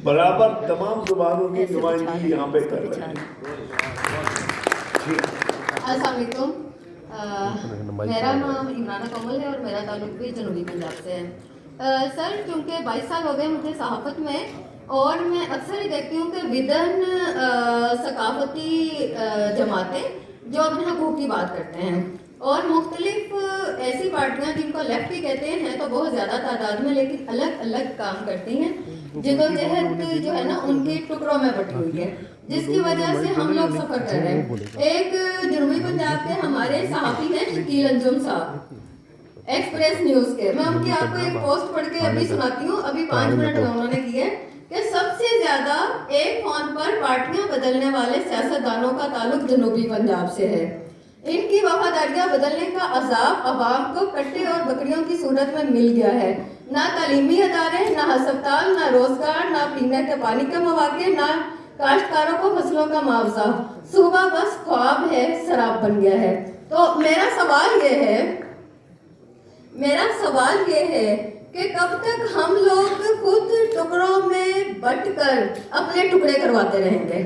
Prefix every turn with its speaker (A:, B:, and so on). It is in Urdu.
A: برابر تمام زبانوں کی نمائندگی یہاں پہ کر رہے ہیں.
B: السلام علیکم. میرا نام عمرانہ کومل ہے اور میرا تعلق بھی جنوبی پنجاب سے ہے. سر چونکہ 22 سال ہو گئے مجھے صحافت میں، اور میں اکثر یہ دیکھتی ہوں کہ ودن ثقافتی جماعتیں جو اپنے حقوق کی بات کرتے ہیں، اور مختلف ایسی پارٹیاں جن کو لیفٹی کہتے ہیں تو بہت زیادہ تعداد میں، لیکن الگ الگ کام کرتی ہیں. جدوجہد جو ہے نا ان کی ٹکڑوں میں بٹی ہوئی ہے، جس کی وجہ سے ہم لوگ سفر کر رہے ہیں. ایک جنوبی پنجاب کے ہمارے صحافی ہیں شکیل انجم صاحب، ایکسپریس نیوز کے. میں ان کی آپ کو ایک پوسٹ پڑھ کے ابھی سناتی ہوں، ابھی 5 منٹ میں انہوں نے کی ہے کہ سب سے زیادہ ایک فون پر پارٹیاں بدلنے والے سیاستدانوں کا تعلق جنوبی پنجاب سے ہے. ان کی وفاداریاں بدلنے کا عذاب عوام کو کٹے اور بکریوں کی صورت میں مل گیا ہے. نہ تعلیمی ادارے، نہ ہسپتال، نہ روزگار، نہ پینے کے پانی کے مواقع، نہ کاشتکاروں کو فصلوں کا معاوضہ. صوبہ بس خواب ہے، سراب بن گیا ہے. تو میرا سوال یہ ہے کہ کب تک ہم لوگ خود ٹکڑوں میں بٹ کر اپنے ٹکڑے کرواتے رہیں گے؟